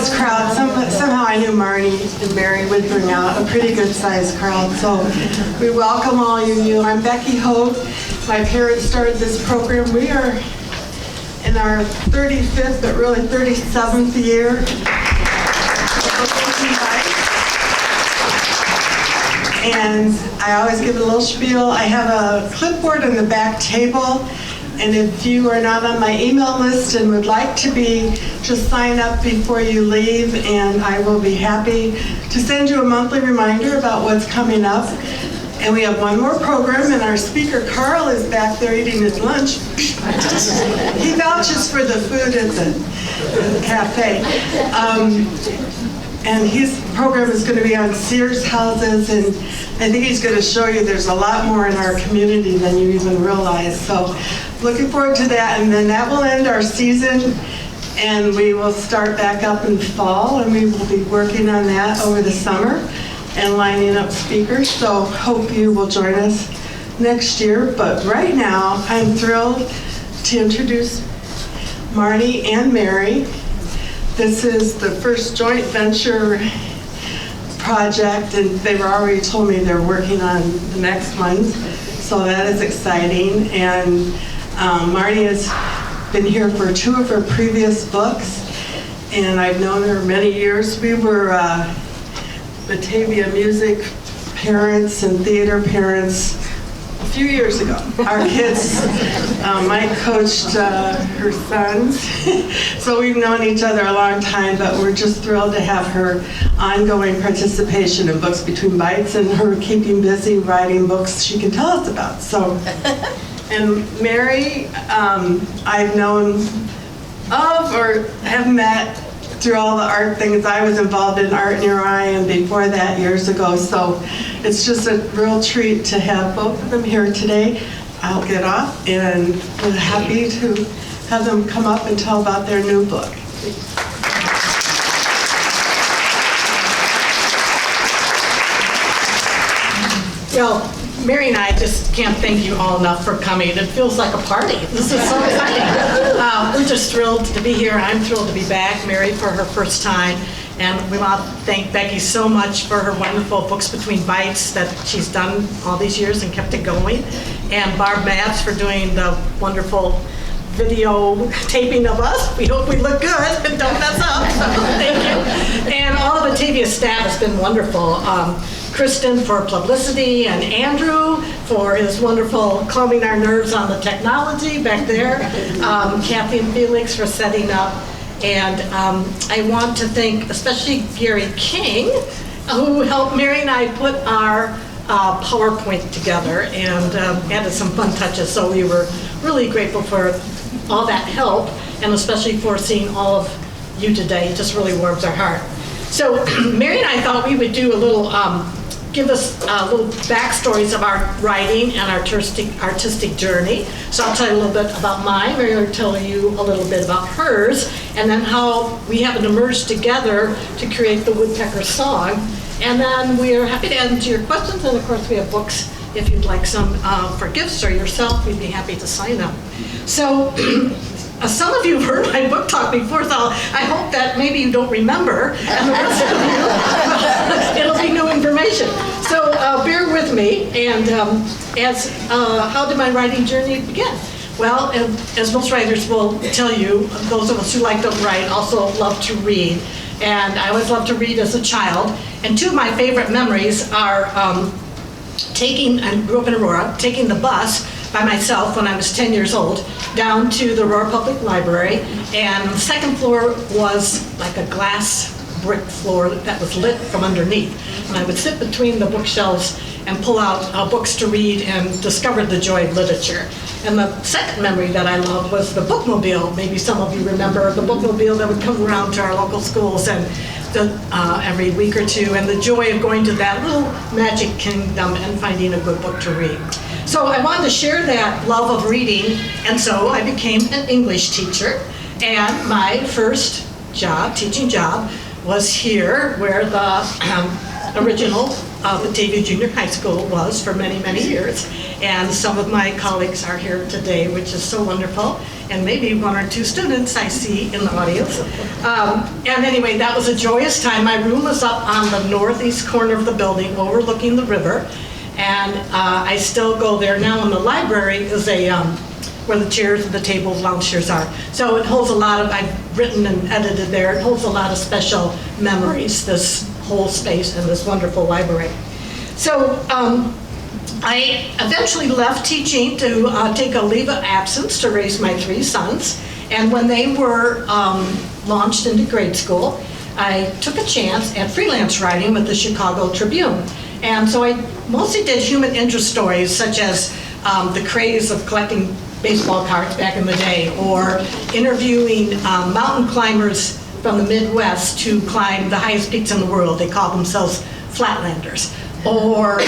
large crowd. Somehow I knew Marnie and Mary would bring out a pretty good-sized crowd. So we welcome all of you. I'm Becky Hogue. My parents started this program. We are in our 35th, but really 37th year. And I always give a little spiel. I have a clipboard on the back table, and if you are not on my email list and would like to be, just sign up before you leave, and I will be happy to send you a monthly reminder about what's coming up. And we have one more program, and our speaker, Carl, is back there eating his lunch. He vouches for the food at the cafe. And his program is going to be on Sears houses, and I think he's going to show you there's a lot more in our community than you even realize. So looking forward to that, and then that will end our season, and we will start back up in the fall, and we will be working on that over the summer and lining up speakers. So hope you will join us next year. But right now, I'm thrilled to introduce Marnie and Mary. This is the first joint venture project, and they've already told me they're working on the next ones, so that is exciting. And Marnie has been here for 2 of her previous books, and I've known her many years. We were Batavia music parents and theater parents a few years ago. Our kids, Mike coached her sons, so we've known each other a long time, but we're just thrilled to have her ongoing participation in Books Between Bites and her keeping busy writing books she can tell us about. So, and Mary, I've known of or have met through all the art things. I was involved in Art in Your Eye, and before that years ago, so it's just a real treat to have both of them here today. I'll get off, and we're happy to have them come up and tell about their new book. Well, Mary and I just can't thank you all enough for coming. It feels like a party. This is so exciting. We're just thrilled to be here. I'm thrilled to be back. Mary for her first time. And we want to thank Becky so much for her wonderful Books Between Bites that she's done all these years and kept it going. And Barb Mabs for doing the wonderful video taping of us. We hope we look good and don't mess up. So thank you. And all of Batavia's staff has been wonderful. Kristen for publicity, and Andrew for his wonderful calming our nerves on the technology back there. Kathy and Felix for setting up. And I want to thank especially Gary King, who helped Mary and I put our PowerPoint together and added some fun touches. So we were really grateful for all that help, and especially for seeing all of you today. It just really warms our heart. So Mary and I thought we would do a little, give us little backstories of our writing and our artistic journey. So I'll tell you a little bit about mine. Mary will tell you a little bit about hers, and then how we happen to merge together to create the Woodpecker Song. And then we are happy to answer your questions, and of course we have books if you'd like some for gifts or yourself. We'd be happy to sign them. So some of you have heard my book talk before, so I hope that maybe you don't remember, and the rest of you, it'll be new information. So bear with me, and how did my writing journey begin? Well, as most writers will tell you, those of us who like to write also love to read. And I always loved to read as a child. And 2 of my favorite memories are I grew up in Aurora, taking the bus by myself when I was 10 years old down to the Aurora Public Library, and the second floor was like a glass brick floor that was lit from underneath. And I would sit between the bookshelves and pull out books to read and discover the joy of literature. And the second memory that I loved was the bookmobile. Maybe some of you remember the bookmobile that would come around to our local schools and every week or two, and the joy of going to that little magic kingdom and finding a good book to read. So I wanted to share that love of reading, and so I became an English teacher. And my first job, teaching job, was here where the original Batavia Junior High School was for many, many years. And some of my colleagues are here today, which is so wonderful. And maybe one or two students I see in the audience. And anyway, that was a joyous time. My room was up on the northeast corner of the building overlooking the river. And I still go there now, and the library is where the chairs and the tables, lounge chairs are. So it holds a lot of, I've written and edited there, it holds a lot of special memories, this whole space and this wonderful library. So I eventually left teaching to take a leave of absence to raise my 3 sons. And when they were launched into grade school, I took a chance at freelance writing with the Chicago Tribune. And so I mostly did human interest stories, such as the craze of collecting baseball cards back in the day, or interviewing mountain climbers from the Midwest to climb the highest peaks in the world. They call themselves flatlanders. Or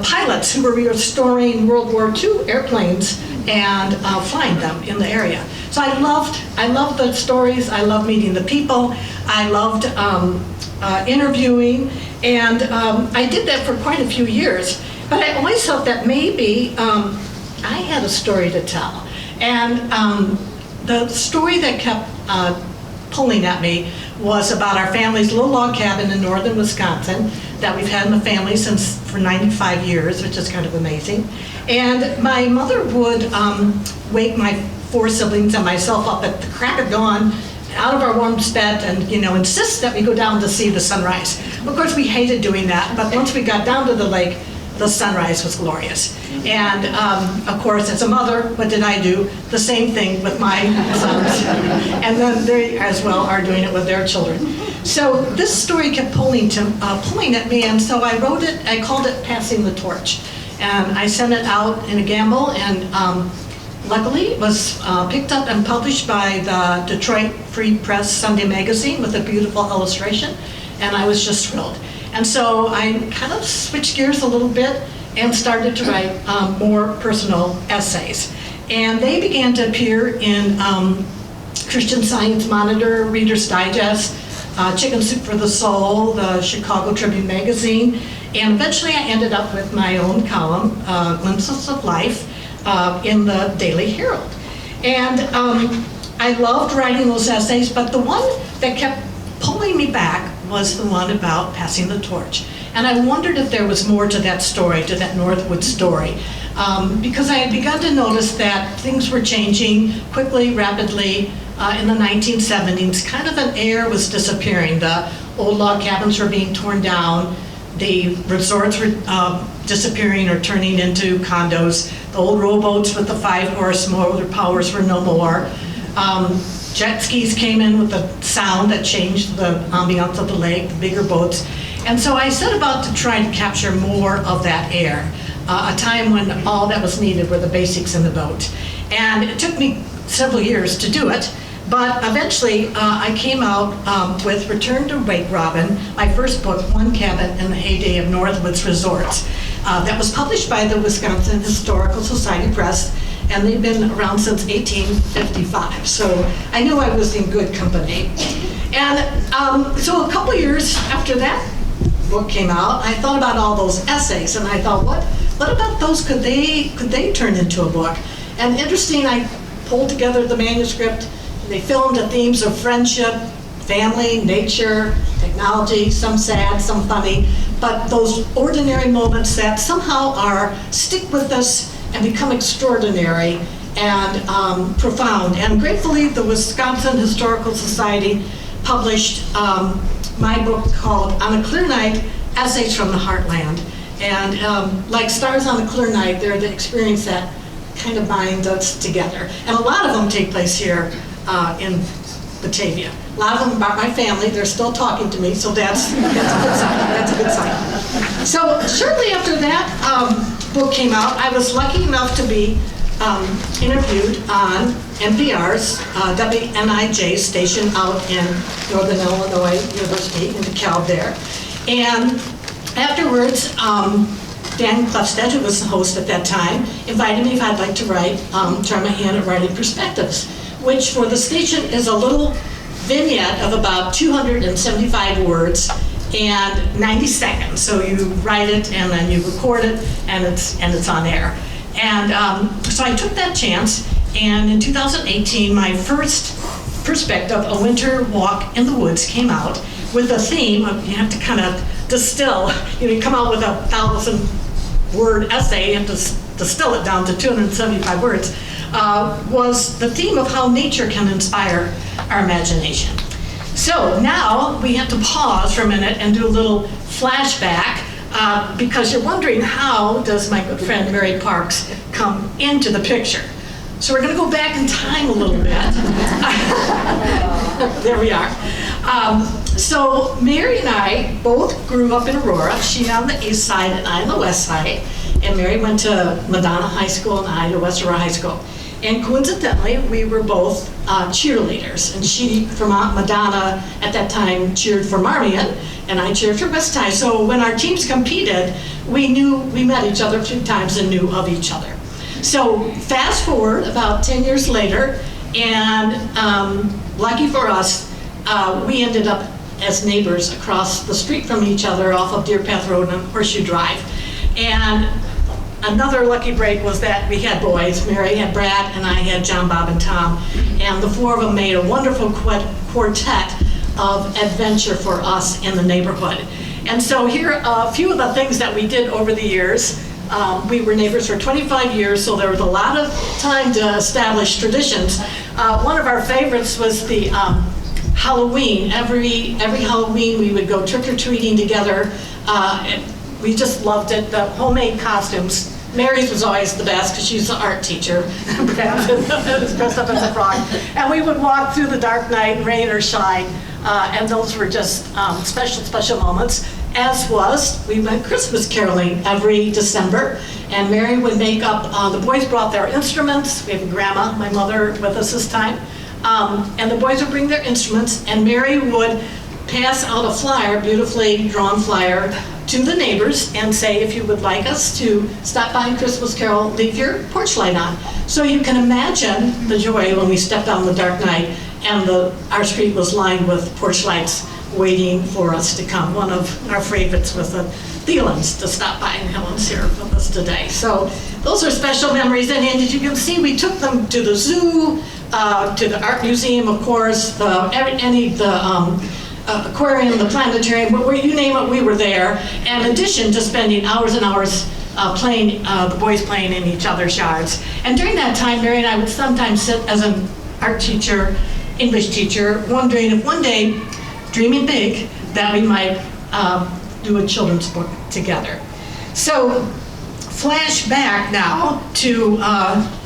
pilots who were restoring World War II airplanes and flying them in the area. So I loved the stories. I loved meeting the people. I loved interviewing, and I did that for quite a few years. But I always felt that maybe I had a story to tell. And the story that kept pulling at me was about our family's little log cabin in northern Wisconsin that we've had in the family for 95 years, which is kind of amazing. And my mother would wake my 4 siblings and myself up at the crack of dawn out of our warm bed and, insist that we go down to see the sunrise. Of course, we hated doing that, but once we got down to the lake, the sunrise was glorious. And of course, as a mother, what did I do? The same thing with my sons. And then they as well are doing it with their children. So this story kept pulling at me, and so I wrote it, I called it Passing the Torch. And I sent it out in a gamble, and luckily it was picked up and published by the Detroit Free Press Sunday Magazine with a beautiful illustration, and I was just thrilled. And so I kind of switched gears a little bit and started to write more personal essays. And they began to appear in Christian Science Monitor, Reader's Digest, Chicken Soup for the Soul, the Chicago Tribune Magazine, and eventually I ended up with my own column, Glimpses of Life, in the Daily Herald. And I loved writing those essays, but the one that kept pulling me back was the one about passing the torch. And I wondered if there was more to that story, to that Northwood story, because I had begun to notice that things were changing quickly, rapidly in the 1970s. Kind of an air was disappearing. The old log cabins were being torn down. The resorts were disappearing or turning into condos. The old rowboats with the 5-horse motor powers were no more. Jet skis came in with a sound that changed the ambiance of the lake, the bigger boats. And so I set about to try to capture more of that air, a time when all that was needed were the basics in the boat. And it took me several years to do it, but eventually I came out with Return to Wake Robin, my first book, One Cabin in the Heyday of Northwood's Resorts. That was published by the Wisconsin Historical Society Press, and they've been around since 1855. So I knew I was in good company. And so a couple years after that book came out, I thought about all those essays, and I thought, what about those? Could they turn into a book? And interesting, I pulled together the manuscript. They filmed the themes of friendship, family, nature, technology, some sad, some funny, but those ordinary moments that somehow stick with us and become extraordinary and profound. And gratefully, the Wisconsin Historical Society published my book called On a Clear Night, Essays from the Heartland. And like stars on a clear night, they're the experience that kind of binds us together. And a lot of them take place here in Batavia. A lot of them about my family. They're still talking to me, so that's a good sign. That's a good sign. So shortly after that book came out, I was lucky enough to be interviewed on NPR's WNIJ station out in Northern Illinois University in DeKalb there. And afterwards, Dan Klefstedt, who was the host at that time, invited me if I'd like to try my hand at writing perspectives, which for the station is a little vignette of about 275 words, and 90 seconds. So you write it and then you record it, and it's on air. And so I took that chance, and in 2018, my first perspective, A Winter Walk in the Woods, came out with a theme of, you have to kind of distill, you come out with a 1,000-word essay and distill it down to 275 words, was the theme of how nature can inspire our imagination. So now we have to pause for a minute and do a little flashback, because you're wondering, how does my good friend Mary Parks come into the picture? So we're going to go back in time a little bit. There we are. So Mary and I both grew up in Aurora. She on the east side and I on the west side. And Mary went to Madonna High School and I to West Aurora High School. And coincidentally, we were both cheerleaders. And she, from Madonna at that time, cheered for Marnie, and I cheered for West High. So when our teams competed, we met each other a few times and knew of each other. So fast forward about 10 years later, and lucky for us, we ended up as neighbors across the street from each other off of Deer Path Road and Horseshoe Drive. And another lucky break was that we had boys. Mary had Brad, and I had John, Bob, and Tom. And the four of them made a wonderful quartet of adventure for us in the neighborhood. And so here are a few of the things that we did over the years. We were neighbors for 25 years, so there was a lot of time to establish traditions. One of our favorites was the Halloween. Every Halloween we would go trick-or-treating together. We just loved it. The homemade costumes. Mary's was always the best because she's an art teacher. Brad was dressed up as a frog. And we would walk through the dark night, rain or shine, and those were just special moments. As was, we went Christmas caroling every December, and Mary would make up, the boys brought their instruments. We have a grandma, my mother, with us this time. And the boys would bring their instruments, and Mary would pass out a flyer, beautifully drawn flyer, to the neighbors and say, if you would like us to stop by and Christmas carol, leave your porch light on. So you can imagine the joy when we stepped out in the dark night and our street was lined with porch lights waiting for us to come. One of our favorites was the Thielens to stop by, and Helen's here with us today. So those are special memories, and as you can see, we took them to the zoo, to the art museum, of course, aquarium, the planetarium, you name it, we were there. And in addition to spending hours and hours playing, the boys playing in each other's yards. And during that time, Mary and I would sometimes sit as an art teacher, English teacher, wondering if one day, dreaming big, that we might do a children's book together. So flash back now to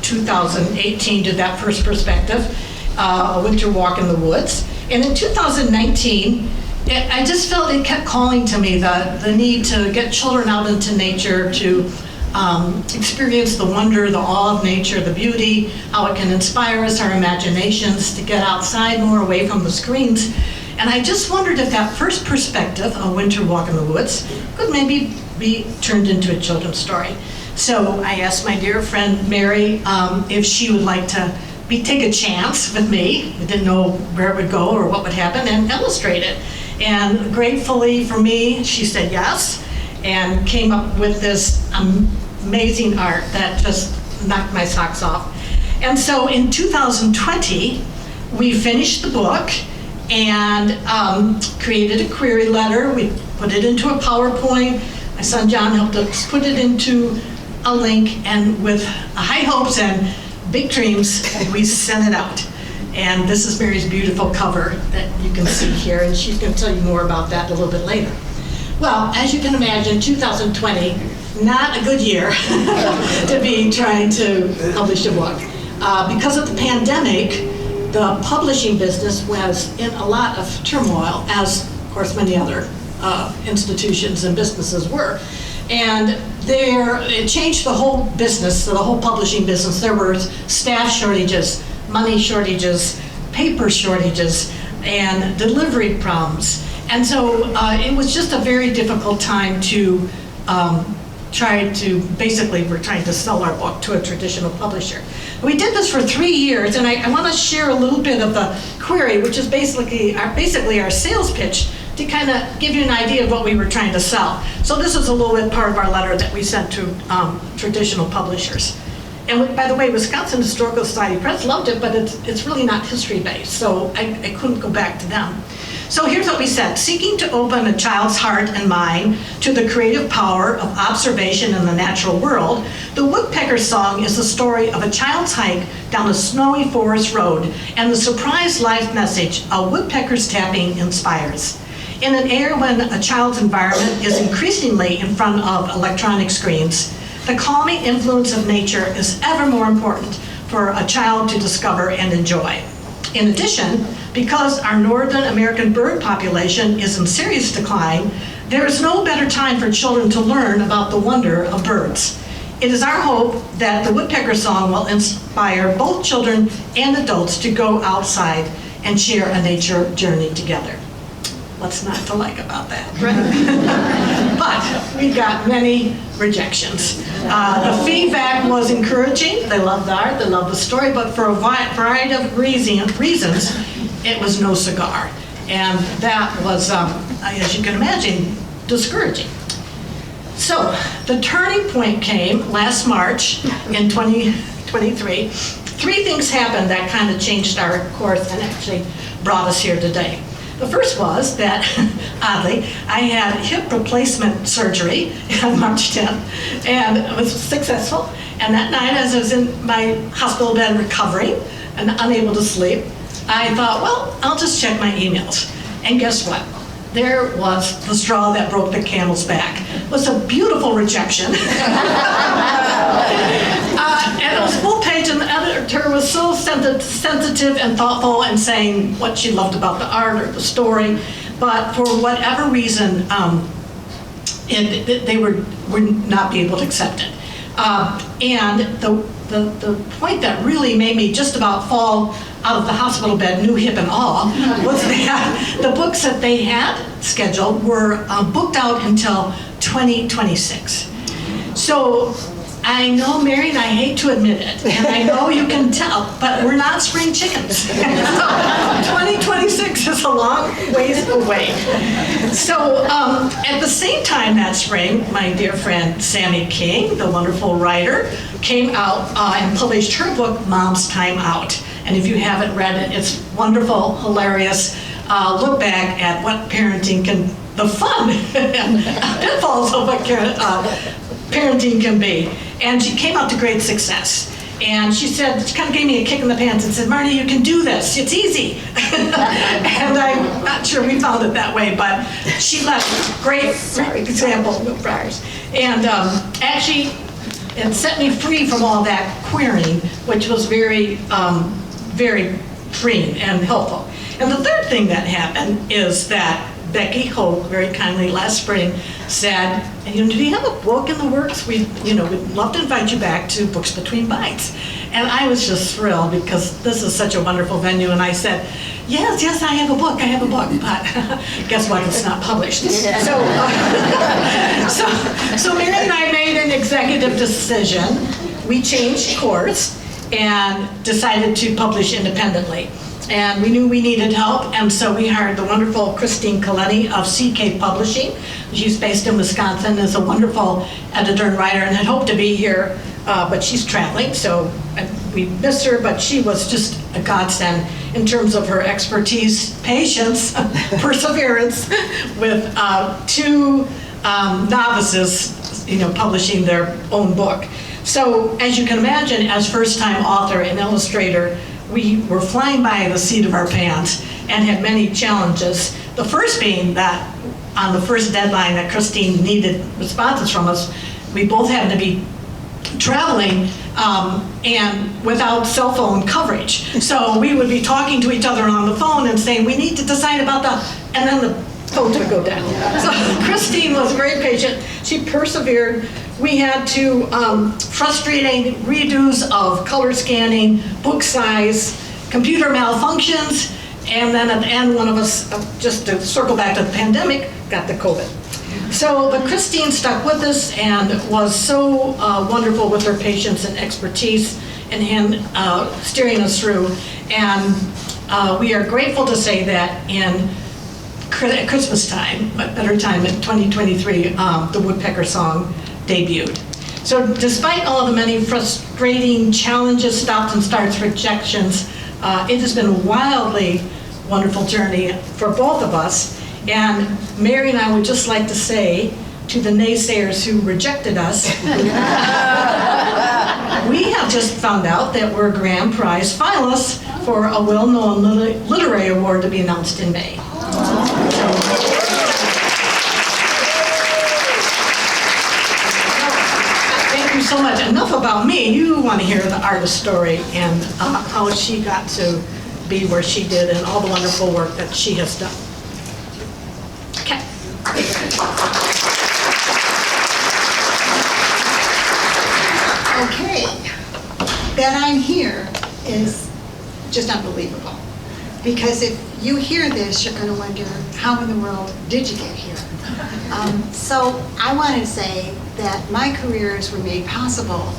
2018, to that first perspective, A Winter Walk in the Woods. And in 2019, I just felt it kept calling to me the need to get children out into nature, to experience the wonder, the awe of nature, the beauty, how it can inspire us, our imaginations, to get outside more, away from the screens. And I just wondered if that first perspective, A Winter Walk in the Woods, could maybe be turned into a children's story. So I asked my dear friend Mary if she would like to take a chance with me. I didn't know where it would go or what would happen, and illustrate it. And gratefully for me, she said yes, and came up with this amazing art that just knocked my socks off. And so in 2020, we finished the book and created a query letter. We put it into a PowerPoint. My son John helped us put it into a link, and with high hopes and big dreams, we sent it out. And this is Mary's beautiful cover that you can see here, and she's going to tell you more about that a little bit later. Well, as you can imagine, 2020, not a good year to be trying to publish a book. Because of the pandemic, the publishing business was in a lot of turmoil, as of course many other institutions and businesses were. And it changed the whole business, the whole publishing business. There were staff shortages, money shortages, paper shortages, and delivery problems. And so it was just a very difficult time to we're trying to sell our book to a traditional publisher. We did this for 3 years, and I want to share a little bit of the query, which is basically our sales pitch to kind of give you an idea of what we were trying to sell. So this is a little bit part of our letter that we sent to traditional publishers. And by the way, Wisconsin Historical Society Press loved it, but it's really not history-based, so I couldn't go back to them. So here's what we said. Seeking to open a child's heart and mind to the creative power of observation in the natural world, the Woodpecker Song is the story of a child's hike down a snowy forest road and the surprise life message a woodpecker's tapping inspires. In an era when a child's environment is increasingly in front of electronic screens, the calming influence of nature is ever more important for a child to discover and enjoy. In addition, because our Northern American bird population is in serious decline, there is no better time for children to learn about the wonder of birds. It is our hope that the Woodpecker Song will inspire both children and adults to go outside and share a nature journey together. What's not to like about that, right? But we got many rejections. The feedback was encouraging. They loved the art, they loved the story, but for a variety of reasons, it was no cigar. And that was, as you can imagine, discouraging. So the turning point came last March in 2023. Three things happened that kind of changed our course and actually brought us here today. The first was that, oddly, I had hip replacement surgery on March 10th, and it was successful. And that night, as I was in my hospital bed recovering and unable to sleep, I thought, well, I'll just check my emails. And guess what? There was the straw that broke the camel's back. It was a beautiful rejection. And it was full page, and the editor was so sensitive and thoughtful and saying what she loved about the art or the story. But for whatever reason, they would not be able to accept it. And the point that really made me just about fall out of the hospital bed, new hip and all, was that the books that they had scheduled were booked out until 2026. So I know, Mary, and I hate to admit it, and I know you can tell, but we're not spring chickens. So 2026 is a long ways away. So at the same time that spring, my dear friend Sammy King, the wonderful writer, came out and published her book, Mom's Time Out. And if you haven't read it, it's wonderful, hilarious look back at what parenting can, the fun and pitfalls of what parenting can be. And she came out to great success. And she said, she kind of gave me a kick in the pants and said, Marnie, you can do this, it's easy. And I'm not sure we found it that way, but she left great example. And actually, it set me free from all that querying, which was very, very freeing and helpful. And the third thing that happened is that Becky Holt very kindly last spring said, do you have a book in the works? We'd love to invite you back to Books Between Bites. And I was just thrilled because this is such a wonderful venue. And I said, yes, I have a book, but guess what, it's not published. So Mary and I made an executive decision. We changed course and decided to publish independently. And we knew we needed help, and so we hired the wonderful Christine Coletti of CK Publishing. She's based in Wisconsin, is a wonderful editor and writer, and had hoped to be here, but she's traveling, so we missed her, but she was just a godsend in terms of her expertise, patience, perseverance, with two novices, publishing their own book. So, as you can imagine, as first-time author and illustrator, we were flying by the seat of our pants and had many challenges. The first being that on the first deadline that Christine needed responses from us, we both happened to be traveling and without cell phone coverage. So we would be talking to each other on the phone and saying, we need to decide about and then the phones would go down. So Christine was very patient. She persevered. We had to frustrating redos of color scanning, book size, computer malfunctions, and then at the end, one of us, just to circle back to the pandemic, got the COVID. So, but Christine stuck with us and was so wonderful with her patience and expertise and steering us through. And we are grateful to say that in at Christmas time, what better time in 2023, the Woodpecker song debuted. So despite all the many frustrating challenges, stops and starts, rejections, it has been a wildly wonderful journey for both of us. And Mary and I would just like to say to the naysayers who rejected us, we have just found out that we're grand prize finalists for a well-known literary award to be announced in May. Thank you so much. Enough about me. You want to hear the artist story and how she got to be where she did and all the wonderful work that she has done. Okay. Okay, that I'm here is just unbelievable. Because if you hear this, you're going to wonder, how in the world did you get here? So I want to say that my careers were made possible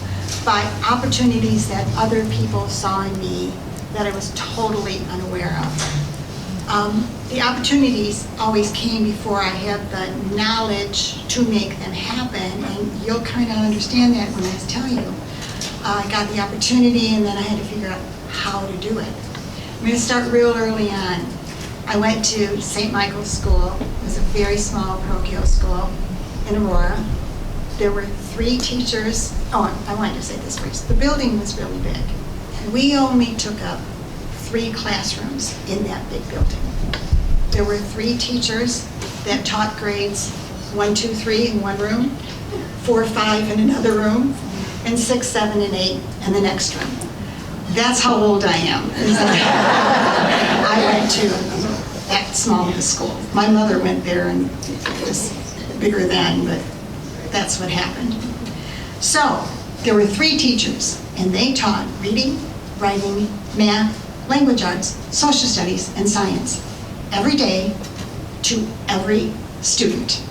by opportunities that other people saw in me that I was totally unaware of. The opportunities always came before I had the knowledge to make them happen, and you'll kind of understand that when I tell you. I got the opportunity, and then I had to figure out how to do it. I'm going to start real early on. I went to St. Michael's School. It was a very small parochial school in Aurora. There were 3 teachers. Oh, I wanted to say this first. The building was really big. We only took up 3 classrooms in that big building. There were 3 teachers that taught grades 1, 2, 3 in one room, 4, 5 in another room, and 6, 7, and 8 in the next room. That's how old I am. I went to that small of a school. My mother went there, and it was bigger then, but that's what happened. So there were 3 teachers, and they taught reading, writing, math, language arts, social studies, and science every day to every student.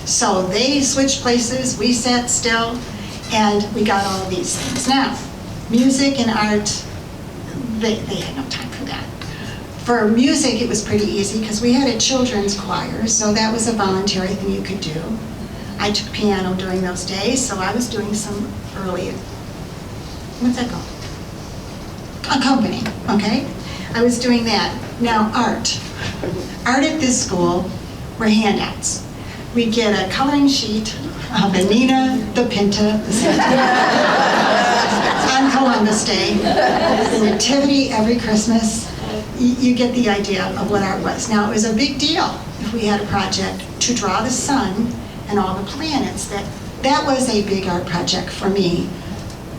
So they switched places, we sat still, and we got all of these things. Now, music and art, they had no time for that. For music, it was pretty easy because we had a children's choir, so that was a voluntary thing you could do. I took piano during those days, so I was doing some early, what's that called? Accompanying, okay? I was doing that. Now, art. Art at this school were handouts. We'd get a coloring sheet of the Nina, the Pinta, the Santa on Columbus Day, the Nativity every Christmas. You get the idea of what art was. Now, it was a big deal if we had a project to draw the sun and all the planets. That was a big art project for me.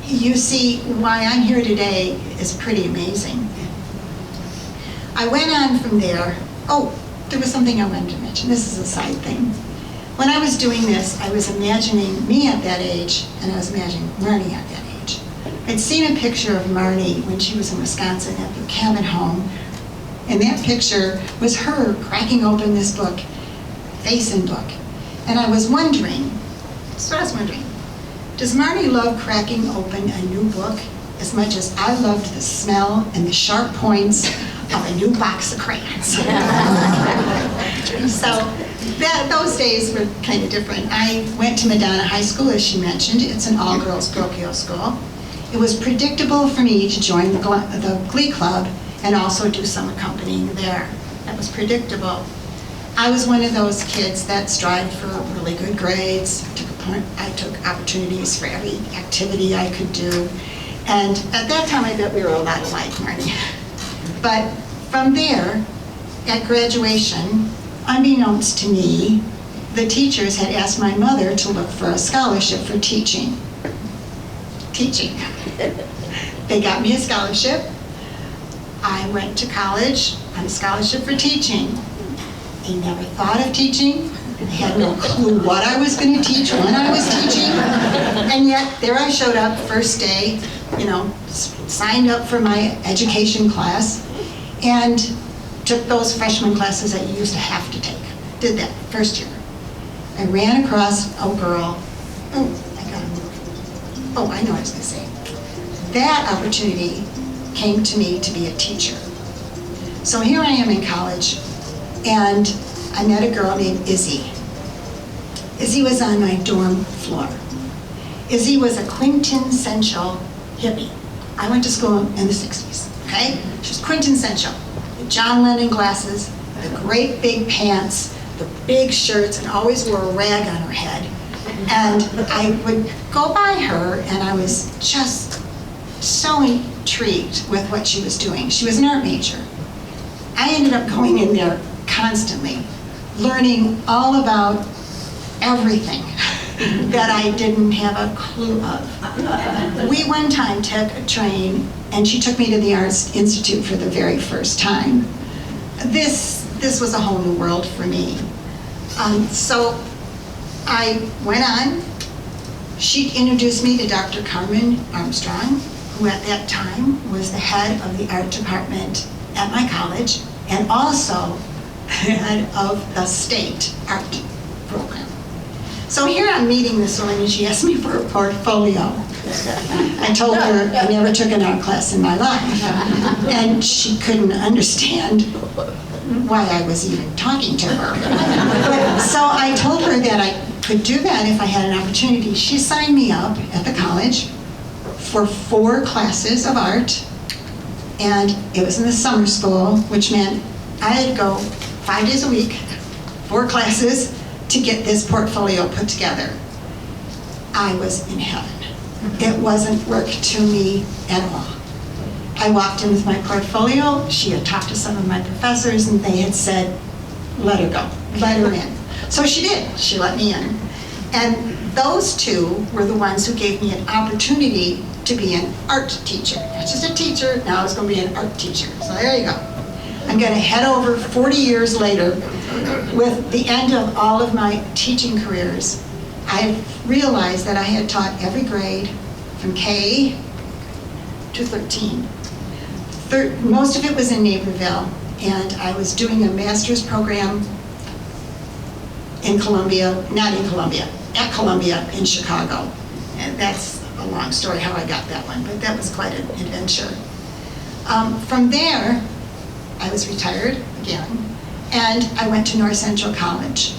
You see, why I'm here today is pretty amazing. I went on from there. Oh, there was something I wanted to mention. This is a side thing. When I was doing this, I was imagining me at that age, and I was imagining Marnie at that age. I'd seen a picture of Marnie when she was in Wisconsin at the cabin home, and that picture was her cracking open this book, Facing book. And I was wondering, does Marnie love cracking open a new book as much as I loved the smell and the sharp points of a new box of crayons? So those days were kind of different. I went to Madonna High School, as she mentioned. It's an all-girls parochial school. It was predictable for me to join the Glee Club and also do some accompanying there. That was predictable. I was one of those kids that strived for really good grades. I took opportunities for every activity I could do. And at that time, I bet we were a lot alike, Marnie. But from there, at graduation, unbeknownst to me, the teachers had asked my mother to look for a scholarship for teaching. They got me a scholarship. I went to college on a scholarship for teaching. I never thought of teaching. I had no clue what I was going to teach, when I was teaching. And yet, there I showed up first day, signed up for my education class, and took those freshman classes that you used to have to take. Did that first year. I ran across a girl. Oh, I gotta move. Oh, I know what I was going to say. That opportunity came to me to be a teacher. So here I am in college, and I met a girl named Izzy. Izzy was on my dorm floor. Izzy was a quintessential hippie. I went to school in the 60s, okay? She was quintessential. The John Lennon glasses, the great big pants, the big shirts, and always wore a rag on her head. And I would go by her, and I was just so intrigued with what she was doing. She was an art major. I ended up going in there constantly, learning all about everything that I didn't have a clue of. We one time took a train, and she took me to the Arts Institute for the very first time. This was a whole new world for me. So I went on. She introduced me to Dr. Carmen Armstrong, who at that time was the head of the art department at my college, and also head of the state art program. So here I'm meeting this woman, and she asked me for a portfolio. I told her I never took an art class in my life, and she couldn't understand why I was even talking to her. But, so I told her that I could do that if I had an opportunity. She signed me up at the college for 4 classes of art, and it was in the summer school, which meant I had to go 5 days a week, 4 classes, to get this portfolio put together. I was in heaven. It wasn't work to me at all. I walked in with my portfolio. She had talked to some of my professors, and they had said, let her go, let her in. So she did. She let me in. And those 2 were the ones who gave me an opportunity to be an art teacher. Not just a teacher, now I was going to be an art teacher. So there you go. I'm going to head over 40 years later with the end of all of my teaching careers. I realized that I had taught every grade from K to 13. Most of it was in Naperville, and I was doing a master's program in Columbia, not in Columbia, at Columbia in Chicago. And that's a long story how I got that one, but that was quite an adventure. From there, I was retired again, and I went to North Central College.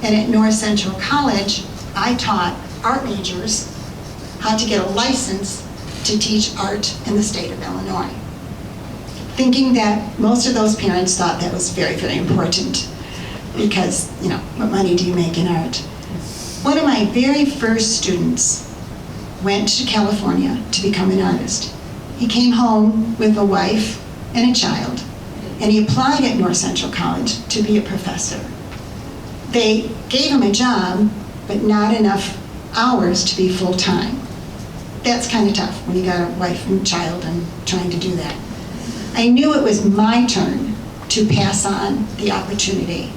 And at North Central College, I taught art majors how to get a license to teach art in the state of Illinois, thinking that most of those parents thought that was very, very important because, you know, what money do you make in art? One of my very first students went to California to become an artist. He came home with a wife and a child, and he applied at North Central College to be a professor. They gave him a job, but not enough hours to be full-time. That's kind of tough when you got a wife and child and trying to do that. I knew it was my turn to pass on the opportunity.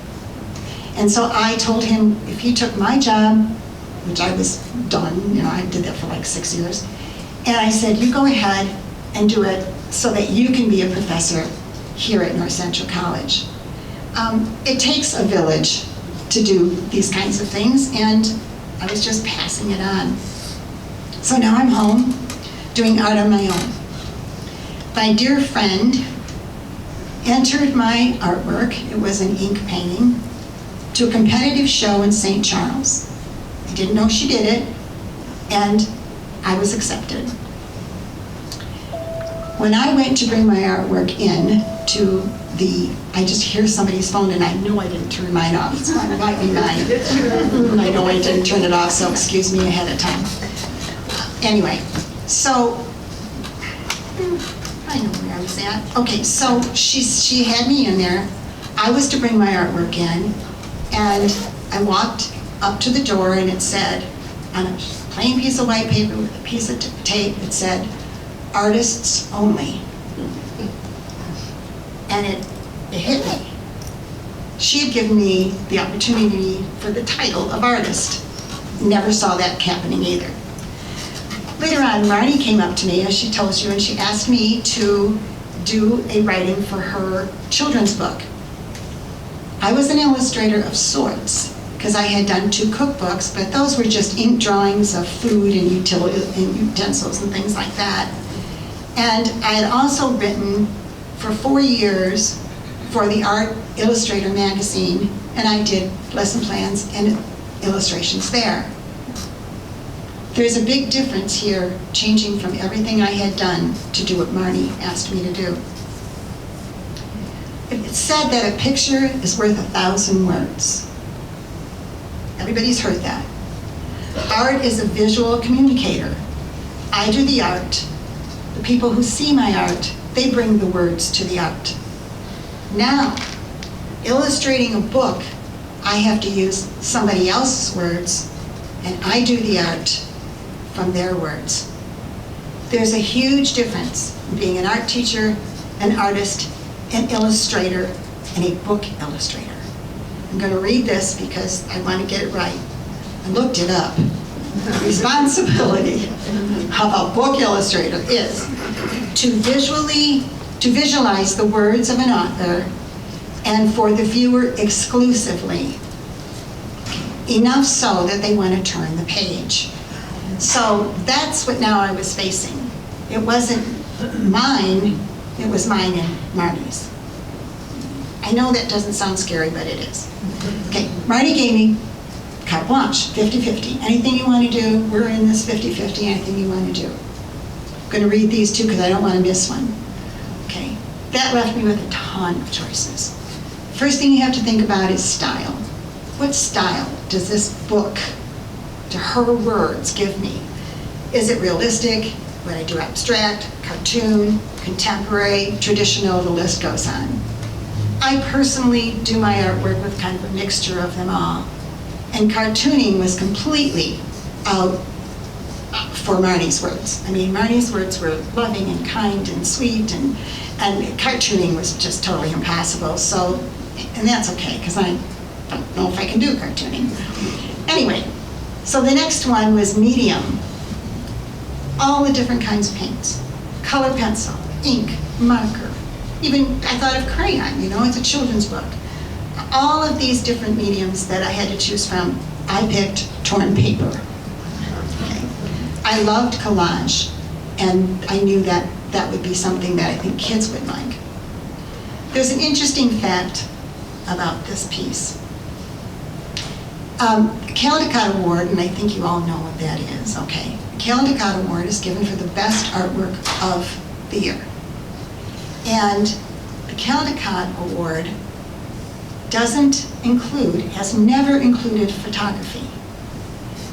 And so I told him if he took my job, which I was done, you know, I did that for like 6 years, and I said, you go ahead and do it so that you can be a professor here at North Central College. It takes a village to do these kinds of things, and I was just passing it on. So now I'm home doing art on my own. My dear friend entered my artwork, it was an ink painting, to a competitive show in St. Charles. I didn't know she did it, and I was accepted. When I went to bring my artwork in to I just hear somebody's phone, and I know I didn't turn mine off. It's might be mine. I know I didn't turn it off, so excuse me ahead of time. Anyway, so I know where I was at. Okay, so she had me in there. I was to bring my artwork in, and I walked up to the door, and it said, on a plain piece of white paper with a piece of tape, it said, artists only. And it hit me. She had given me the opportunity for the title of artist. Never saw that happening either. Later on, Marnie came up to me, as she tells you, and she asked me to do a writing for her children's book. I was an illustrator of sorts, because I had done 2 cookbooks, but those were just ink drawings of food and utensils and things like that. And I had also written for 4 years for the Art Illustrator magazine, and I did lesson plans and illustrations there. There's a big difference here, changing from everything I had done to do what Marnie asked me to do. It's said that a picture is worth 1,000 words. Everybody's heard that. Art is a visual communicator. I do the art. The people who see my art, they bring the words to the art. Now, illustrating a book, I have to use somebody else's words, and I do the art from their words. There's a huge difference in being an art teacher, an artist, an illustrator, and a book illustrator. I'm going to read this because I want to get it right. I looked it up. The responsibility of a book illustrator is to visualize the words of an author and for the viewer exclusively, enough so that they want to turn the page. So that's what now I was facing. It wasn't mine, it was mine and Marnie's. I know that doesn't sound scary, but it is. Okay, Marnie gave me carte blanche, 50-50. Anything you want to do, we're in this 50-50, anything you want to do. I'm going to read these two because I don't want to miss one. Okay, that left me with a ton of choices. First thing you have to think about is style. What style does this book, to her words, give me? Is it realistic? Would I do abstract, cartoon, contemporary, traditional? The list goes on. I personally do my artwork with kind of a mixture of them all. And cartooning was completely out for Marnie's words. I mean, Marnie's words were loving and kind and sweet, and cartooning was just totally impossible. So, and that's okay, because I don't know if I can do cartooning. Anyway, so the next one was medium. All the different kinds of paints. Color pencil, ink, marker. Even, I thought of crayon, you know, it's a children's book. All of these different mediums that I had to choose from, I picked torn paper. Okay. I loved collage, and I knew that that would be something that I think kids would like. There's an interesting fact about this piece. Caldecott Award, and I think you all know what that is, okay? Caldecott Award is given for the best artwork of the year. And the Caldecott Award doesn't include, has never included photography.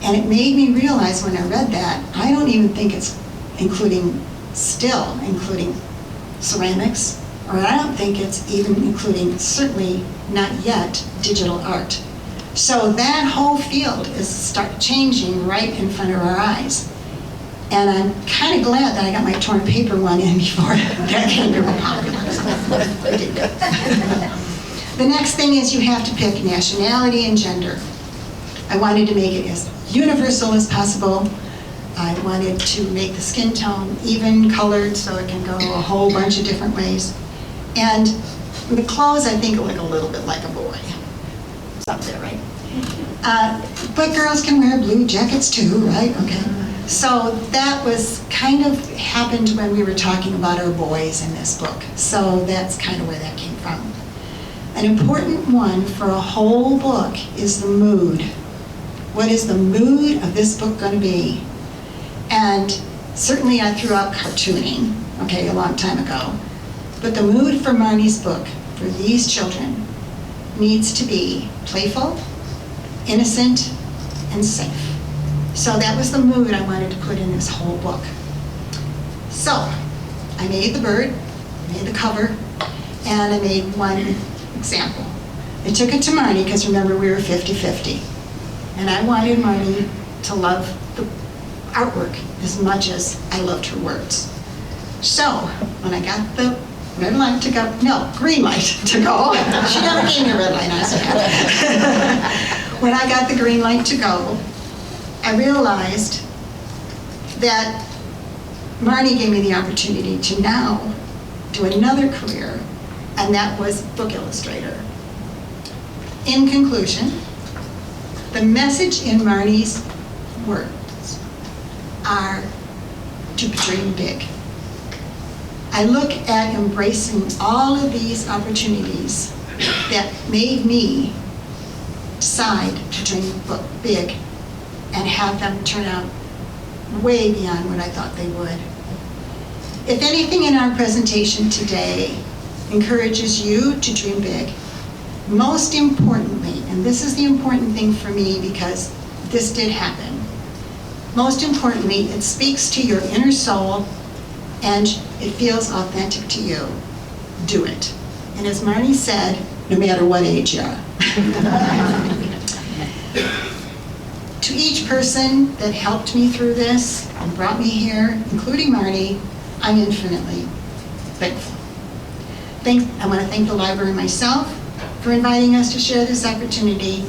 And it made me realize when I read that, I don't even think it's including ceramics, or I don't think it's even including, certainly not yet, digital art. So that whole field is start changing right in front of our eyes. And I'm kind of glad that I got my torn paper one in before that came to popular. I did good. The next thing is you have to pick nationality and gender. I wanted to make it as universal as possible. I wanted to make the skin tone even colored so it can go a whole bunch of different ways. And the clothes, I think, look a little bit like a boy. It's up there, right? But girls can wear blue jackets too, right? Okay. So that was kind of happened when we were talking about our boys in this book. So that's kind of where that came from. An important one for a whole book is the mood. What is the mood of this book going to be? And certainly I threw out cartooning, okay, a long time ago. But the mood for Marnie's book, for these children, needs to be playful, innocent, and safe. So that was the mood I wanted to put in this whole book. So I made the bird, made the cover, and I made one example. I took it to Marnie because remember we were 50-50. And I wanted Marnie to love the artwork as much as I loved her words. So when I got the red light to go, no, green light to go, she never gave me a red light, I said. When I got the green light to go, I realized that Marnie gave me the opportunity to now do another career, and that was book illustrator. In conclusion, the message in Marnie's words are to dream big. I look at embracing all of these opportunities that made me decide to dream big and have them turn out way beyond what I thought they would. If anything in our presentation today encourages you to dream big, most importantly, and this is the important thing for me because this did happen, most importantly, it speaks to your inner soul and it feels authentic to you. Do it. And as Marnie said, no matter what age you are. To each person that helped me through this and brought me here, including Marnie, I'm infinitely thankful. I want to thank the library myself for inviting us to share this opportunity,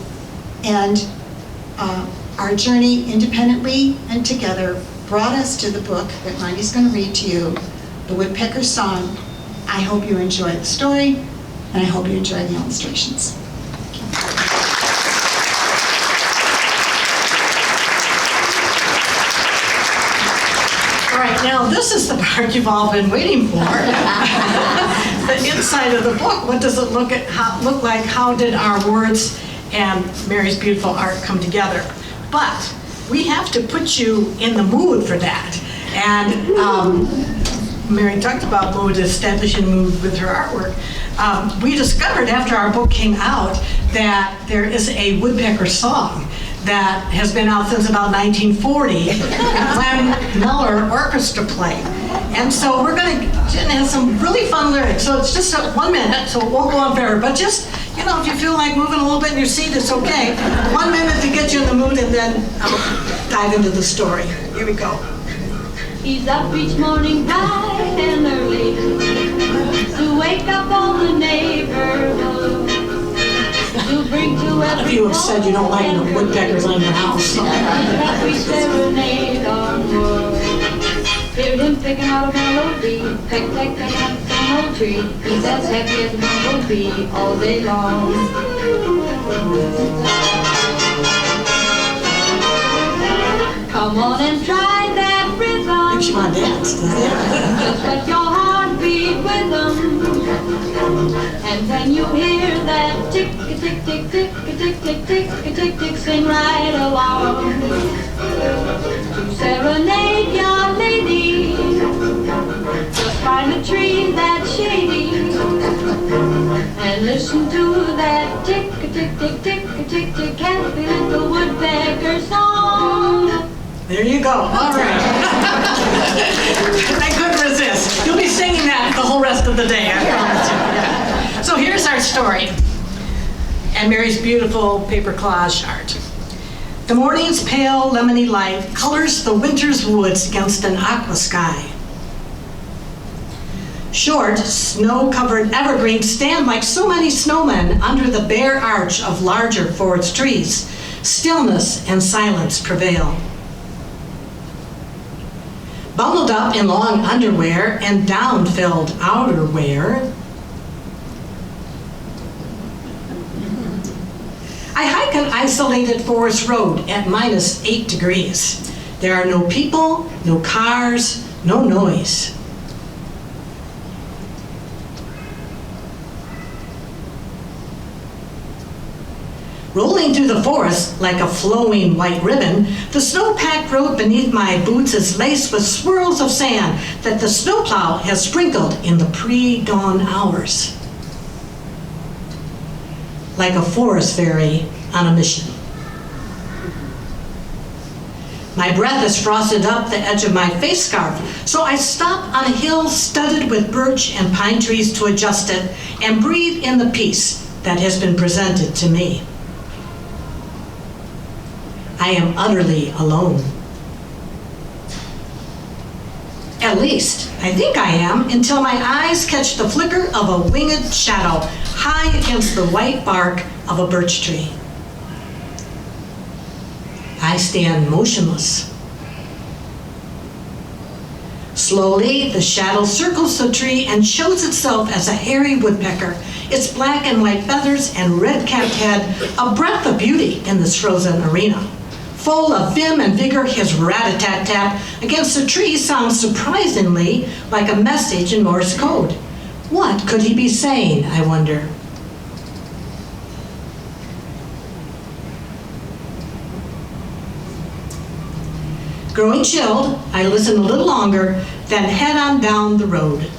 and our journey independently and together brought us to the book that Marnie's going to read to you, The Woodpecker's Song. I hope you enjoy the story, and I hope you enjoy the illustrations. All right, now this is the part you've all been waiting for. The inside of the book. What does it look like? How did our words and Mary's beautiful art come together? But we have to put you in the mood for that. And Mary talked about mood, establishing mood with her artwork. We discovered after our book came out that there is a woodpecker song that has been out since about 1940, Glenn Miller Orchestra played. And so we're going to have some really fun lyrics. So it's just 1 minute, so it won't go on forever. But just, if you feel like moving a little bit in your seat, it's okay. 1 minute to get you in the mood, and then I'll dive into the story. Here we go. He's up each morning bright and early to wake up all the neighborhood. To bring to A lot of you have said you don't like the woodpeckers on your house. So. Every serenade on wood. Hear him picking out a melody, peck, peck, peck at some old tree. He's as happy as a bumblebee all day long. Come on and try that rhythm. Makes you want to dance, doesn't it? Just let your heart beat with them. And when you hear that tick, tick, tick, tick, tick, tick, tick, tick, tick, tick, sing right along. To serenade your lady, just find a tree that's shady and listen to that tick, tick, tick, tick, tick, tick, happy little woodpecker song. There you go. All right. I couldn't resist. You'll be singing that the whole rest of the day, I promise you. Yeah. So here's our story and Mary's beautiful paper collage art. The morning's pale lemony light colors the winter's woods against an aqua sky. Short, snow-covered evergreens stand like so many snowmen under the bare arch of larger forest trees. Stillness and silence prevail. Bundled up in long underwear and down-filled outerwear, I hike an isolated forest road at -8 degrees. There are no people, no cars, no noise. Rolling through the forest like a flowing white ribbon, the snow-packed road beneath my boots is laced with swirls of sand that the snowplow has sprinkled in the pre-dawn hours. Like a forest fairy on a mission. My breath is frosted up the edge of my face scarf, so I stop on a hill studded with birch and pine trees to adjust it and breathe in the peace that has been presented to me. I am utterly alone. At least, I think I am, until my eyes catch the flicker of a winged shadow high against the white bark of a birch tree. I stand motionless. Slowly, the shadow circles the tree and shows itself as a hairy woodpecker, its black and white feathers and red-capped head a breath of beauty in this frozen arena. Full of vim and vigor, his rat-a-tat-tat against a tree sounds surprisingly like a message in Morse code. What could he be saying, I wonder? Growing chilled, I listen a little longer, then head on down the road.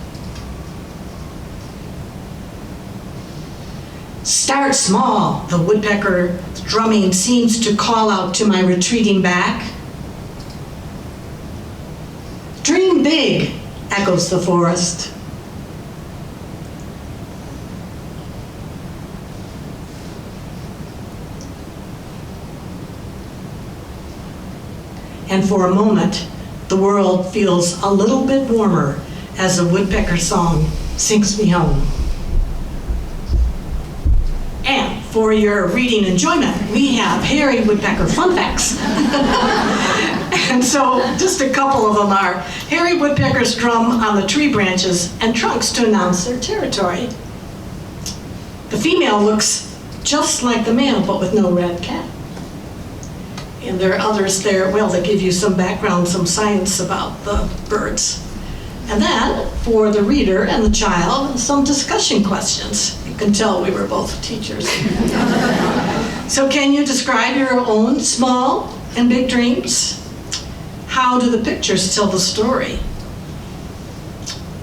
Start small, the woodpecker's drumming seems to call out to my retreating back. Dream big, echoes the forest. And for a moment, the world feels a little bit warmer as the woodpecker song sinks me home. And for your reading enjoyment, we have Hairy Woodpecker Fun Facts. And so just a couple of them are, hairy woodpeckers drum on the tree branches and trunks to announce their territory. The female looks just like the male, but with no red cap. And there are others there, well, that give you some background, some science about the birds. And then, for the reader and the child, some discussion questions. You can tell we were both teachers. So can you describe your own small and big dreams? How do the pictures tell the story?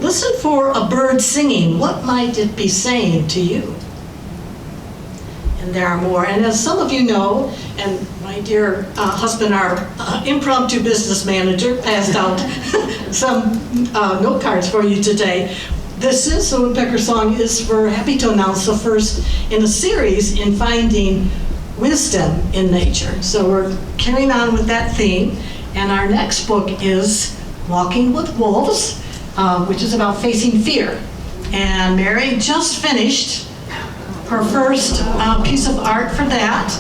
Listen for a bird singing. What might it be saying to you? And there are more. And as some of you know, and my dear husband, our impromptu business manager, passed out some note cards for you today. The Woodpecker Song is, we're happy to announce, the first in a series in finding wisdom in nature. So we're carrying on with that theme. And our next book is Walking with Wolves, which is about facing fear. And Mary just finished her first piece of art for that.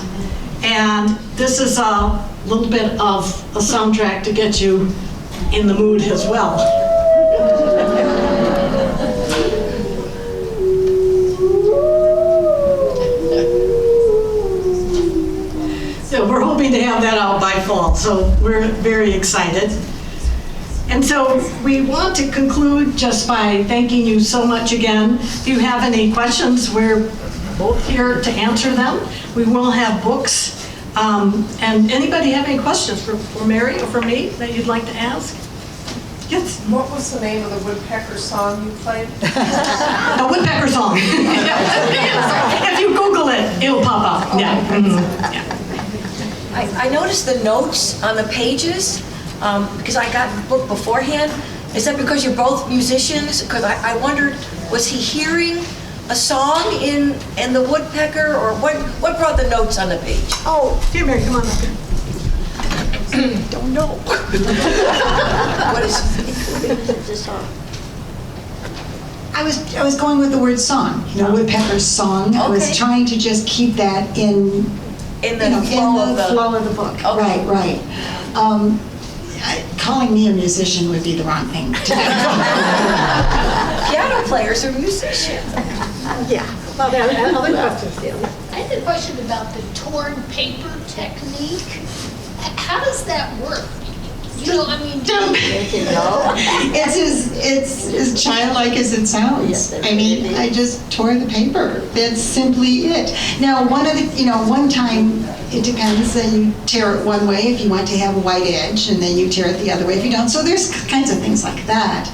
And this is a little bit of a soundtrack to get you in the mood as well. So we're hoping to have that out by fall, so we're very excited. And so we want to conclude just by thanking you so much again. If you have any questions, we're both here to answer them. We will have books. And anybody have any questions for Mary or for me that you'd like to ask? Yes? What was the name of the woodpecker song you played? The Woodpecker Song. If you Google it, it'll pop up. Yeah. Mm-hmm. Yeah. I noticed the notes on the pages because I got the book beforehand. Is that because you're both musicians? Because I wondered, was he hearing a song in the woodpecker, or what brought the notes on the page? Oh, here, Mary, come on up here. Don't know. What is this song? I was going with the word song, woodpecker's song. I was Okay. trying to just keep that in The flow of the book. Okay. Right. Calling me a musician would be the wrong thing to do. Piano players are musicians. Yeah. Well, there are other questions, yeah. I had a question about the torn paper technique. How does that work? It's as childlike as it sounds. I mean, I just tore the paper. That's simply it. Now, one time, it depends. You tear it one way if you want to have a white edge, and then you tear it the other way if you don't. So there's kinds of things like that.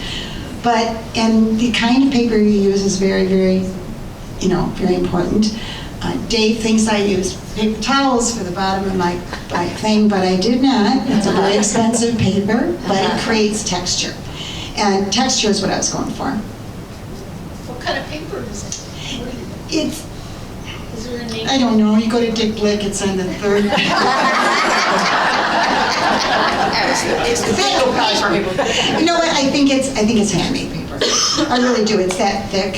And the kind of paper you use is very, very, very important. Dave thinks I use paper towels for the bottom of my thing, but I did not. It's a very expensive paper, but it creates texture. And texture is what I was going for. What kind of paper is it? Is there a name? I don't know. You go to Dick Blick, it's on the third. It's the bingo prize for people. You know what? I think it's handmade paper. I really do. It's that thick,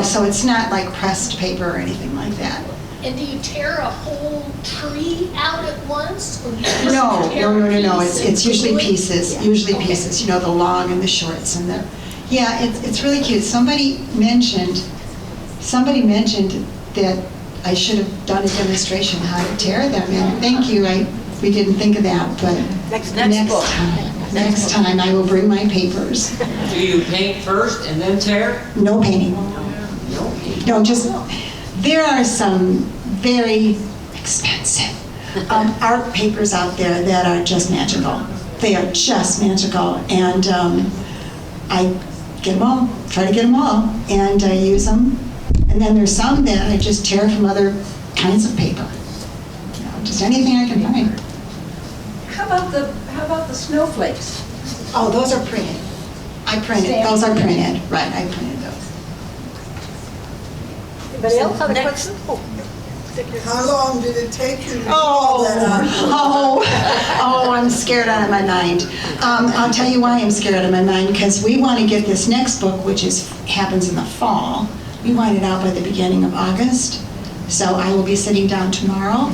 so it's not like pressed paper or anything like that. And do you tear a whole tree out at once? Or do you just No. tear It's usually pieces? pieces. Okay. Pieces. The long and the shorts and the. Yeah, it's really cute. Somebody mentioned that I should have done a demonstration how to tear them, and thank you. we didn't think of that, but Next book. next time I will bring my papers. Do you paint first and then tear? No painting. No, just, there are some very expensive art papers out there that are just magical. They are just magical, and I get them all, try to get them all, and I use them. And then there's some that I just tear from other kinds of paper. You know, just anything I can find. How about the snowflakes? Oh, those are printed. I printed, those are printed, right, I printed those. Anybody else have a Next. question? How long did it take you to do all that art? Oh, I'm scared out of my mind. I'll tell you why I'm scared out of my mind, because we want to get this next book, which happens in the fall. We want it out by the beginning of August. So I will be sitting down tomorrow,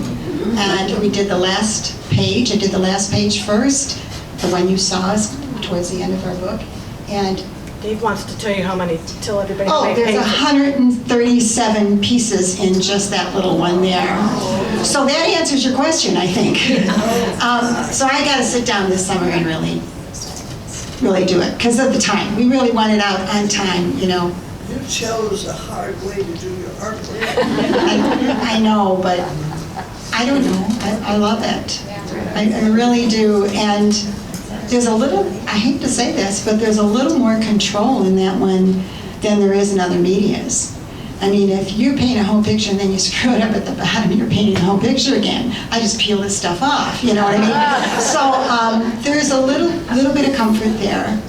and we did the last page. I did the last page first, the one you saw is towards the end of our book. And Dave wants to tell you how many, tell everybody how oh, many there's pages. 137 pieces in just that little one there. So that answers your question, I think. So I got to sit down this summer and really do it because of the time. We really want it out on time, you know. You chose a hard way to do your artwork. I know, but I don't know. I love it. I really do. And there's a little, I hate to say this, but there's a little more control in that one than there is in other medias. I mean, if you paint a whole picture and then you screw it up at the bottom, you're painting the whole picture again. I just peel this stuff off, you know what I mean? So there's a little bit of comfort there,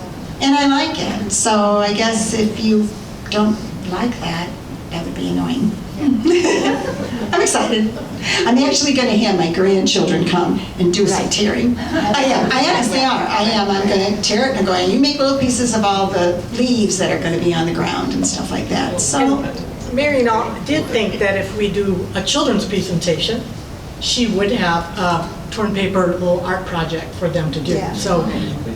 and I like it. So I guess if you don't like that, that would be annoying. I'm excited. I'm actually going to have my grandchildren come and do some tearing. I am. I honestly are. I am. I'm going to tear it and I'm going, you make little pieces of all the leaves that are going to be on the ground and stuff like that. So, Mary did think that if we do a children's presentation, she would have a torn paper little art project for them to do. Yeah. So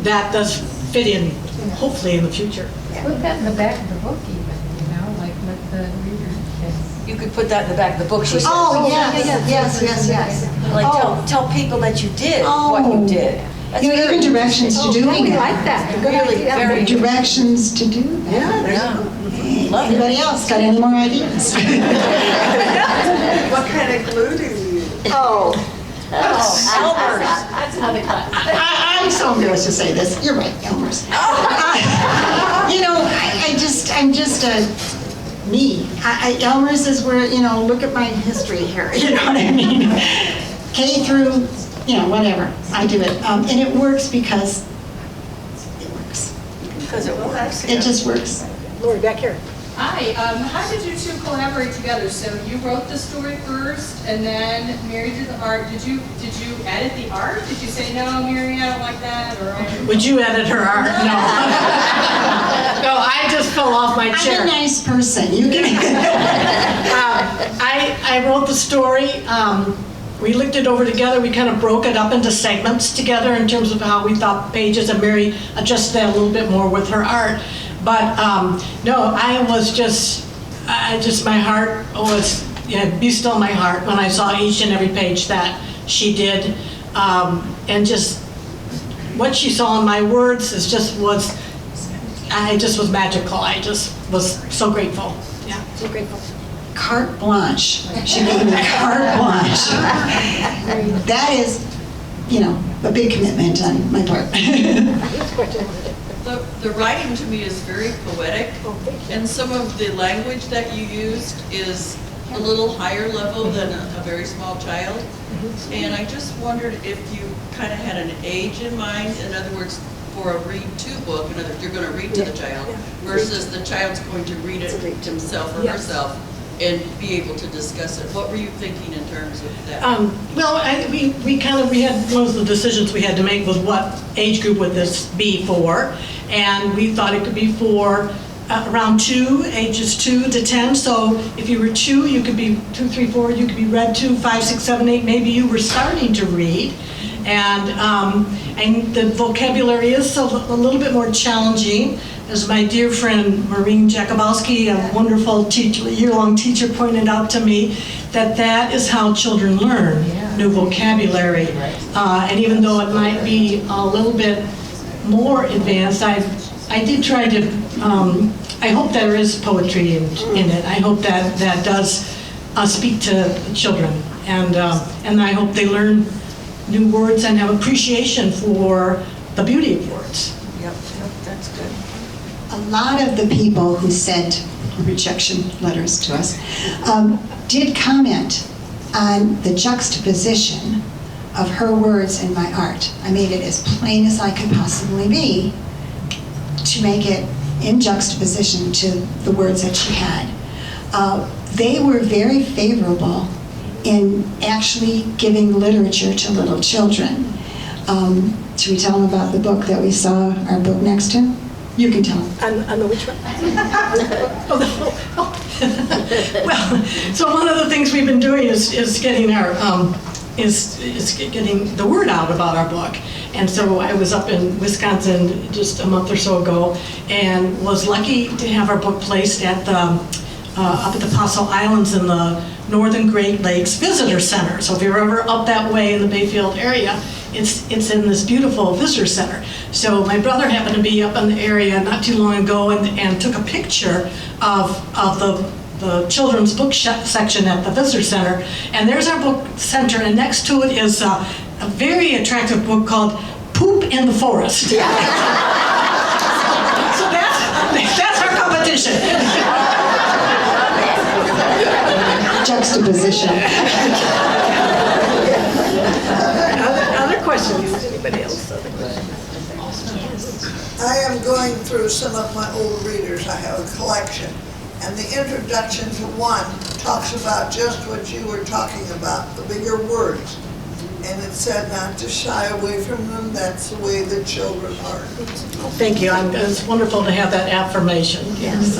that does fit in, hopefully, in the future. Put that in the back of the book even, you know, like let the reader guess. You could put that in the back of the book, she said. oh, yes. Like, Oh. tell people that you did what Oh. you did. That's You know, very even directions to doing We that. like that. Good Really idea. very- Directions to do that. Yeah. Love it. Anybody else got any more ideas? What kind of glue do you use? Oh. Elmer's. That's another class. I'm so embarrassed to say this. You're right, Elmer's. You know, I'm just a me. Elmer's is where, you know, look at my history here. You know what I mean? K through, you know, whatever. I do it. And it works because it works. Because it works. It just works. Lori, back here. Hi, how did you two collaborate together? So you wrote the story first, and then Mary did the art. Did you edit the art? Did you say, no, Mary, I don't like that, or? Would you edit her art? No. No, I just fell off my chair. I'm a nice person. You can. I wrote the story. We looked it over together. We kind of broke it up into segments together in terms of how we thought pages, and Mary adjusted that a little bit more with her art. But no, my heart was, be still my heart when I saw each and every page that she did. And just what she saw in my words was magical. I just was so grateful. Yeah, so grateful. Carte blanche. She gave me carte blanche. That is, you know, a big commitment on my part. The writing to me is very poetic, and some of the language that you used is a little higher level than a very small child. And I just wondered if you kind of had an age in mind, in other words, for a read-to book, in other words, you're going to read to the child, versus the child's going to read it to himself or herself and be able to discuss it. What were you thinking in terms of that? Well, we had one of the decisions we had to make was what age group would this be for, and we thought it could be for around ages 2 to 10. So if you were 2, you could be 2, 3, 4. You could be read to 5, 6, 7, 8. Maybe you were starting to read, and the vocabulary is a little bit more challenging. As my dear friend Marnie Jakubowski, a wonderful teacher, year-long teacher, pointed out to me, that is how children learn. new vocabulary. And even though it might be a little bit more advanced, I did try to, I hope there is poetry in it. I hope that does speak to children. And I hope they learn new words and have appreciation for the beauty of words. Yep, that's good. A lot of the people who sent rejection letters to us did comment on the juxtaposition of her words in my art. I made it as plain as I could possibly be to make it in juxtaposition to the words that she had. They were very favorable in actually giving literature to little children. Should we tell them about the book that we saw our book next to? You can tell them. On the which one? Well, so one of the things we've been doing is getting our is getting the word out about our book. And so I was up in Wisconsin just a month or so ago, and was lucky to have our book placed at the up at the Apostle Islands in the Northern Great Lakes Visitor Center. So if you're ever up that way in the Bayfield area, it's in this beautiful visitor center. So my brother happened to be up in the area not too long ago and took a picture of the children's book section at the visitor center. And there's our book center, and next to it is a very attractive book called Poop in the Forest. So that's our competition. Juxtaposition. Other questions? Anybody else? Other questions? I am going through some of my old readers. I have a collection. And the introduction to one talks about just what you were talking about, the bigger words. And it said not to shy away from them. That's the way the children are. Thank you. It's wonderful to have that affirmation. Yes.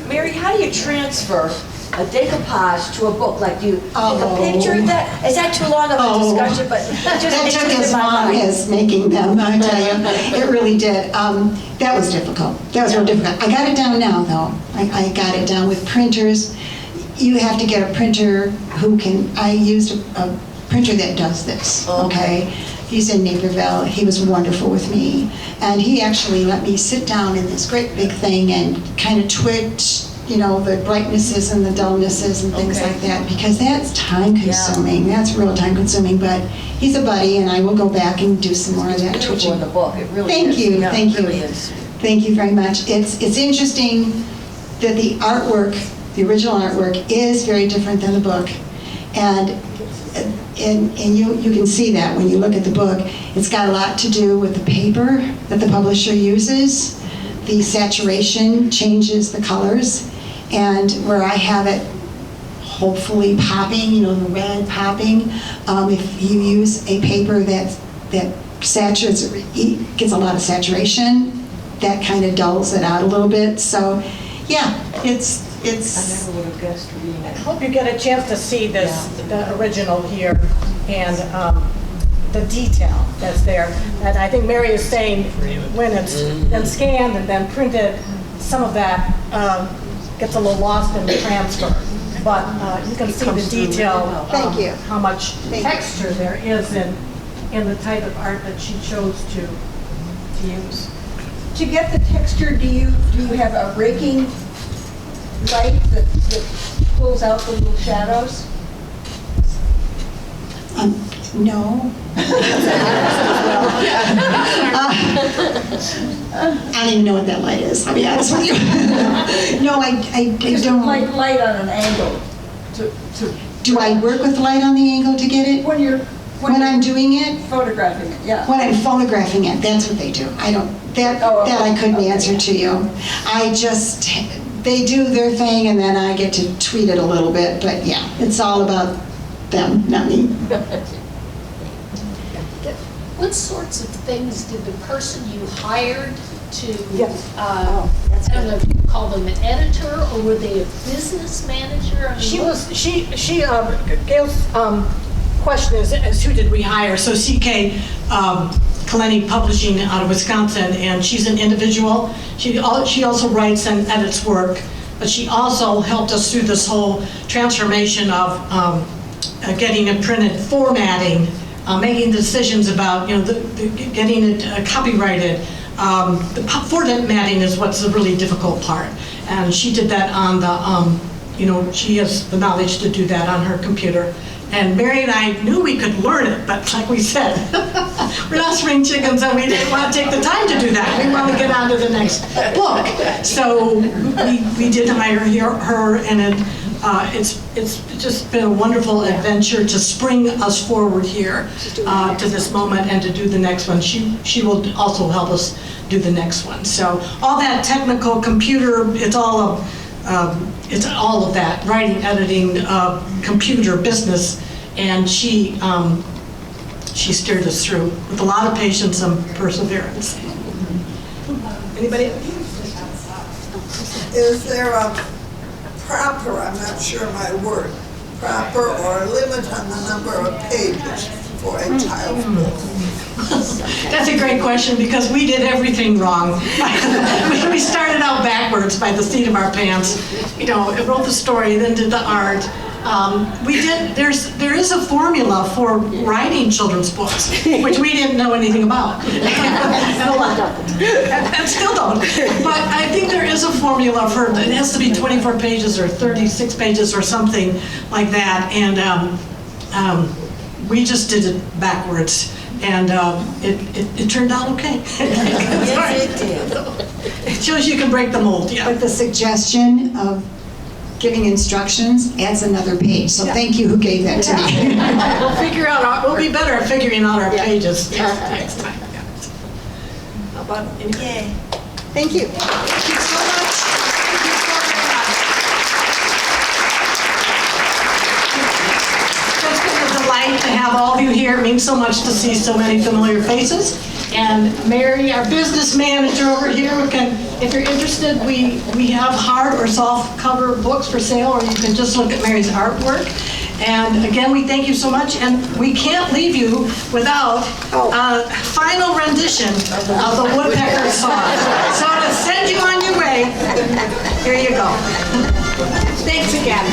Mary, how do you transfer a decoupage to a book? Like, do you take a picture of that? Is that too long of a discussion? But That took as long as making them, I tell you. It really did. That was difficult. That was real difficult. I got it down now, though. I got it down with printers. You have to get a printer who can, I used a printer that does this, okay? He's in Naperville. He was wonderful with me. And he actually let me sit down in this great big thing and kind of twitch, you know, the brightnesses and the dullnesses and things like that, because that's time consuming. That's real time consuming, but he's a buddy, and I will go back and do some more of that twitching. In the book, it really Thank is. you, Yeah, thank it you. really is. Thank you very much. It's interesting that the artwork, the original artwork, is very different than the book. And you can see that when you look at the book. It's got a lot to do with the paper that the publisher uses. The saturation changes the colors. And where I have it hopefully popping, you know, the red popping, if you use a paper that saturates, it gets a lot of saturation, that kind of dulls it out a little bit. So, yeah, it's. I never would have guessed reading I it. hope you get a chance to see this, the original here, and the detail that's there. And I think Mary is saying when it's then scanned and then printed, some of that gets a little lost in the transfer. But you can see the detail Thank you. how much Thank you. texture there is in the type of art that she chose to use. To get the texture, do you have a raking light that pulls out the little shadows? No. I don't even know what that light is, I'll be honest with you. No, I don't. Like light on an angle. Do I work with light on the angle to get it? When I'm doing it? Photographing it, yeah. When I'm photographing it, that's what they do. I don't, that I couldn't answer to you. They do their thing, and then I get to tweak it a little bit, but yeah, it's all about them, not me. What sorts of things did the person you hired to, I don't know if you call them an editor, or were they a business manager? I mean, Gail's question is who did we hire? So CK Kaleni Publishing out of Wisconsin, and she's an individual. She also writes and edits work, but she also helped us through this whole transformation of getting it printed, formatting, making decisions about, getting it copyrighted. The formatting is what's the really difficult part. And she did that on the, she has the knowledge to do that on her computer. And Mary and I knew we could learn it, but like we said, we're not spring chickens and we didn't want to take the time to do that. We want to get on to the next book. So we did hire her, and it's just been a wonderful adventure to spring us forward here to this moment and to do the next one. She will also help us do the next one. So all that technical computer, it's all of that, writing, editing, computer, business, and she steered us through with a lot of patience and perseverance. Anybody? Is there a proper, I'm not sure my word, proper or limit on the number of pages for a child's book? That's a great question, because we did everything wrong. We started out backwards by the seat of our pants. Wrote the story, then did the art. There is a formula for writing children's books, which we didn't know anything about. And still don't. But I think there is a formula for, it has to be 24 pages or 36 pages or something like that. And we just did it backwards. And it turned out okay. Yes, it did. It shows you can break the mold, yeah. But the suggestion of giving instructions adds another page, so thank you who gave that to me. We'll be better at figuring out our pages next time. Yeah. How about anybody? Yay. Thank you. Thank you so much. Thank you so very much. It's been a delight to have all of you here. It means so much to see so many familiar faces. And Mary, our business manager over here, if you're interested, we have hard or soft cover books for sale, or you can just look at Mary's artwork. And again, we thank you so much, and we can't leave you without a final rendition of the Woodpecker song. So to send you on your way, here you go. Thanks again.